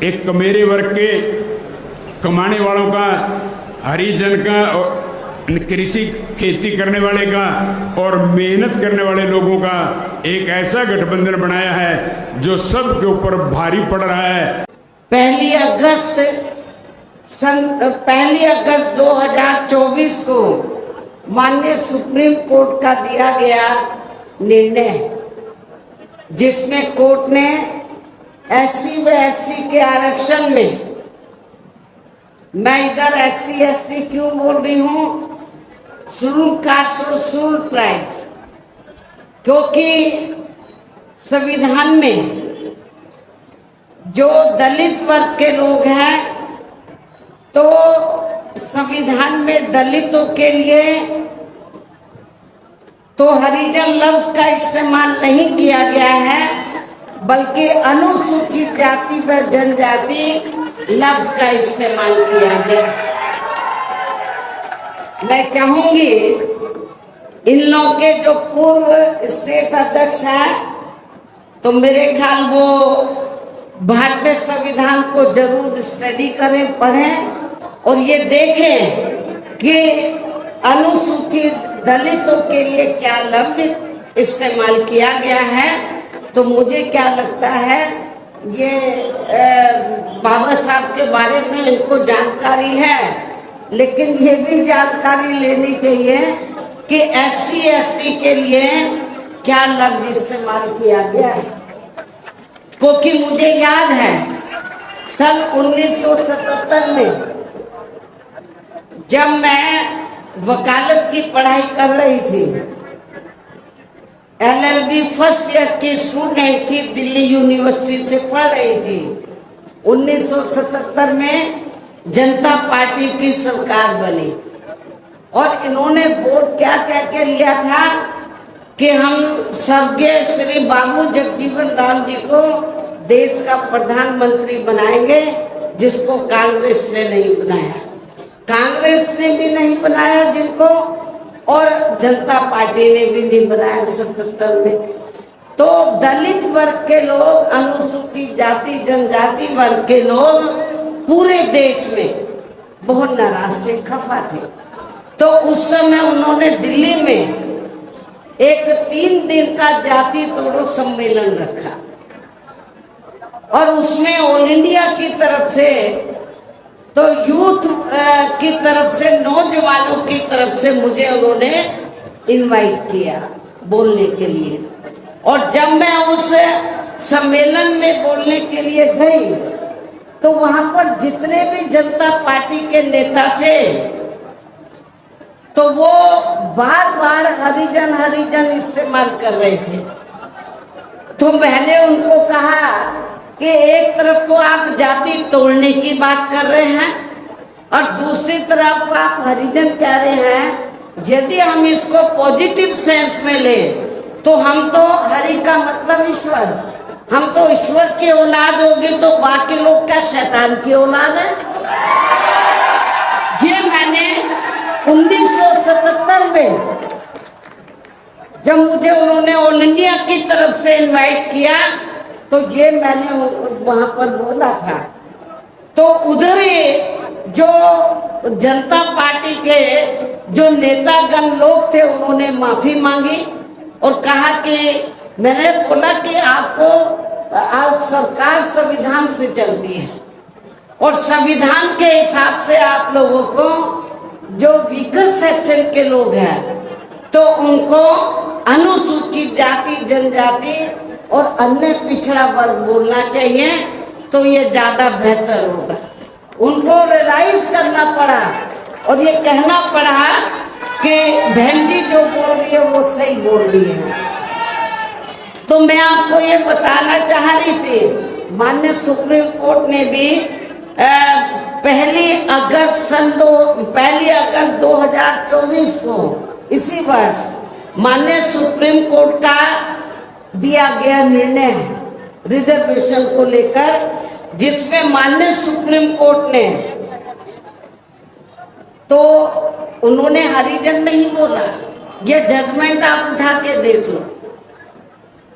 एक कमेरे वर्ग के कमाने वालों का, हरिजन का, कृषि खेती करने वाले का और मेहनत करने वाले लोगों का एक ऐसा गठबंधन बनाया है जो सबके ऊपर भारी पड़ रहा है। 1 अगस्त 2024 को माननीय सुप्रीम कोर्ट का दिया गया निर्णय, जिसमें कोर्ट ने SC व ST के आरक्षण में, मैं इधर SC ST क्यों बोल रही हूँ, शेड्यूल कास्ट और शेड्यूल ट्राइब्स, क्योंकि संविधान में जो दलित वर्ग के लोग हैं, तो संविधान में दलितों के लिए तो हरिजन लफ्ज का इस्तेमाल नहीं किया गया है, बल्कि अनुसूचित जाति व जनजाति लफ्ज का इस्तेमाल किया गया। मैं चाहूंगी इन लोगों के जो पूर्व स्टेट अध्यक्ष हैं, तो मेरे ख्याल वो भारतीय संविधान को जरूर स्टडी करें, पढ़ें और ये देखें कि अनुसूचित दलितों के लिए क्या लफ्ज इस्तेमाल किया गया है। तो मुझे क्या लगता है, ये बाबा साहब के बारे में इनको जानकारी है, लेकिन ये भी जानकारी लेनी चाहिए कि SC ST के लिए क्या लफ्ज इस्तेमाल किया गया है। क्योंकि मुझे याद है सन 1977 में जब मैं वकालत की पढ़ाई कर रही थी, LLB फर्स्ट ईयर की स्टूडेंट थी, दिल्ली यूनिवर्सिटी से पढ़ रही थी। 1977 में जनता पार्टी की सरकार बनी और इन्होंने वोट क्या कह के लिया था कि हम स्वर्गीय श्री बाबू जगजीवन राम जी को देश का प्रधानमंत्री बनाएंगे, जिसको कांग्रेस ने नहीं बनाया। कांग्रेस ने भी नहीं बनाया जिनको, और जनता पार्टी ने भी नहीं बनाया 77 में। तो दलित वर्ग के लोग, अनुसूचित जाति जनजाति वर्ग के लोग पूरे देश में बहुत नाराज थे, खफा थे। तो उस समय उन्होंने दिल्ली में एक 3 दिन का जाति तोड़ो सम्मेलन रखा और उसमें ऑल इंडिया की तरफ से, तो यूथ की तरफ से, नौजवानों की तरफ से मुझे उन्होंने इनवाइट किया बोलने के लिए। और जब मैं उस सम्मेलन में बोलने के लिए गई, तो वहां पर जितने भी जनता पार्टी के नेता थे, तो वो बार बार हरिजन हरिजन इस्तेमाल कर रहे थे। तो मैंने उनको कहा कि एक तरफ तो आप जाति तोड़ने की बात कर रहे हैं और दूसरी तरफ आप हरिजन कह रहे हैं। यदि हम इसको पॉजिटिव सेंस में ले तो हम तो हरि का मतलब ईश्वर, हम तो ईश्वर की औलाद होगी, तो बाकी लोग क्या शैतान की औलाद है। ये मैंने 1977 में जब मुझे उन्होंने ऑल इंडिया की तरफ से इनवाइट किया, तो ये मैंने वहां पर बोला था। तो उधर जो जनता पार्टी के जो नेतागण लोग थे, उन्होंने माफी मांगी और कहा कि, मैंने बोला कि आपको, आप सरकार संविधान से चलती है और संविधान के हिसाब से आप लोगों को, जो वीकर सेक्शन के लोग हैं, तो उनको अनुसूचित जाति जनजाति और अन्य पिछड़ा वर्ग बोलना चाहिए, तो ये ज्यादा बेहतर होगा। उनको रियलाइज करना पड़ा और ये कहना पड़ा कि बहन जी जो बोल रही है वो सही बोल रही है। तो मैं आपको ये बताना चाह रही थी, माननीय सुप्रीम कोर्ट ने भी 1 अगस्त 2024 को, इसी वर्ष, माननीय सुप्रीम कोर्ट का दिया गया निर्णय रिजर्वेशन को लेकर, जिसमें माननीय सुप्रीम कोर्ट ने, तो उन्होंने हरिजन नहीं बोला, ये जजमेंट आप उठा के देख लो।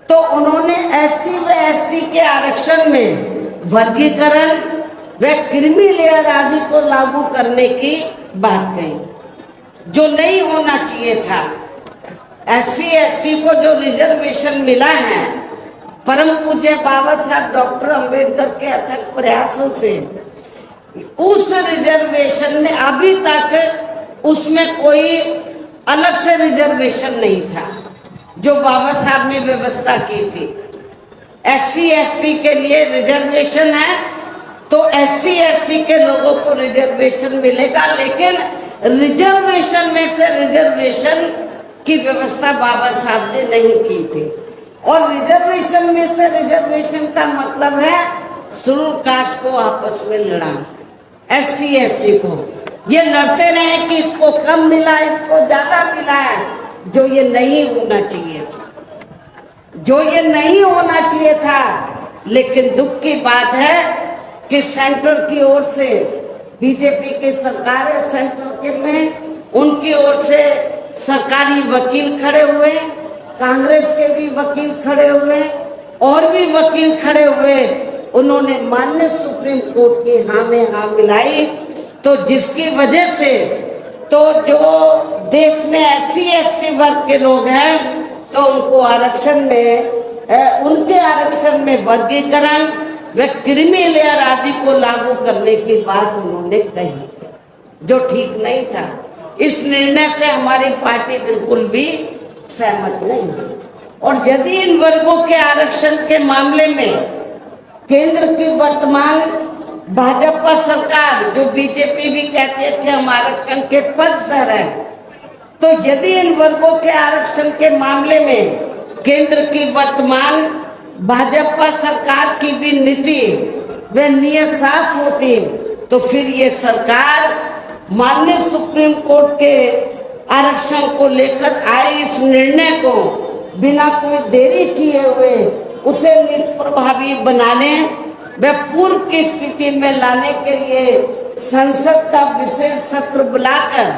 तो उन्होंने SC व ST के आरक्षण में वर्गीकरण व क्रीमी लेयर आदि को लागू करने की बात कही, जो नहीं होना चाहिए था। SC ST को जो रिजर्वेशन मिला है, परम पूज्य बाबा साहब डॉक्टर अंबेडकर के अथक प्रयासों से उस रिजर्वेशन में अभी तक उसमें कोई अलग से रिजर्वेशन नहीं था जो बाबा साहब ने व्यवस्था की थी। SC ST के लिए रिजर्वेशन है तो SC ST के लोगों को रिजर्वेशन मिलेगा, लेकिन रिजर्वेशन में से रिजर्वेशन की व्यवस्था बाबा साहब ने नहीं की थी। और रिजर्वेशन में से रिजर्वेशन का मतलब है शेड्यूल कास्ट को आपस में लड़ाना। SC ST को ये लड़ते रहे कि इसको कम मिला, इसको ज्यादा मिला है, जो ये नहीं होना चाहिए था, जो ये नहीं होना चाहिए था। लेकिन दुख की बात है कि सेंटर की ओर से बीजेपी की सरकार है, सेंटर के में उनकी ओर से सरकारी वकील खड़े हुए, कांग्रेस के भी वकील खड़े हुए और भी वकील खड़े हुए। उन्होंने माननीय सुप्रीम कोर्ट की हाँ में हाँ मिलाई, तो जिसकी वजह से तो जो देश में SC ST वर्ग के लोग हैं तो उनको आरक्षण में उनके आरक्षण में वर्गीकरण व क्रीमी लेयर आदि को लागू करने की बात उन्होंने कही, जो ठीक नहीं था। इस निर्णय से हमारी पार्टी बिल्कुल भी सहमत नहीं है। और यदि इन वर्गों के आरक्षण के मामले में केंद्र की वर्तमान भाजपा सरकार, जो बीजेपी भी कहती है कि हम आरक्षण के पक्षधर हैं, तो यदि इन वर्गों के आरक्षण के मामले में केंद्र की वर्तमान भाजपा सरकार की भी नीति व नियत साफ होती, तो फिर ये सरकार माननीय सुप्रीम कोर्ट के आरक्षण को लेकर आए इस निर्णय को बिना कोई देरी किए हुए उसे निष्प्रभावी बनाने व पूर्व की स्थिति में लाने के लिए संसद का विशेष सत्र बुलाकर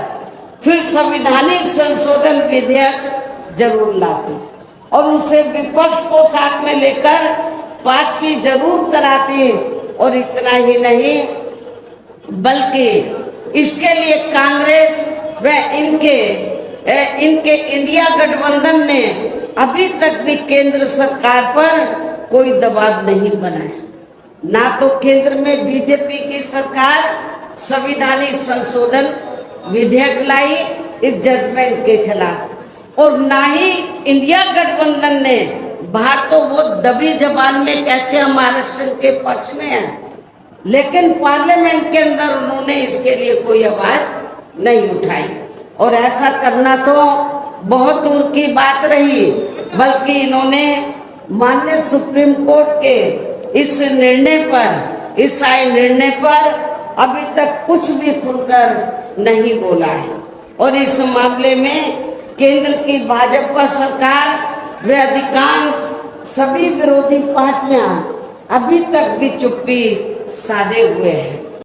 फिर संवैधानिक संशोधन विधेयक जरूर लाती और उसे विपक्ष को साथ में लेकर पास भी जरूर कराती। और इतना ही नहीं बल्कि इसके लिए कांग्रेस व इनके इंडिया गठबंधन ने अभी तक भी केंद्र सरकार पर कोई दबाव नहीं बनाया। ना तो केंद्र में बीजेपी की सरकार संवैधानिक संशोधन विधेयक लाई इस जजमेंट के खिलाफ, और ना ही इंडिया गठबंधन ने, बाहर तो वो दबी जबान में कहते हम आरक्षण के पक्ष में हैं, लेकिन पार्लियामेंट के अंदर उन्होंने इसके लिए कोई आवाज नहीं उठाई। और ऐसा करना तो बहुत दूर की बात रही, बल्कि इन्होंने माननीय सुप्रीम कोर्ट के इस निर्णय पर, इस आए निर्णय पर अभी तक कुछ भी खुलकर नहीं बोला है। और इस मामले में केंद्र की भाजपा सरकार व अधिकांश सभी विरोधी पार्टियां अभी तक भी चुप्पी साधे हुए हैं।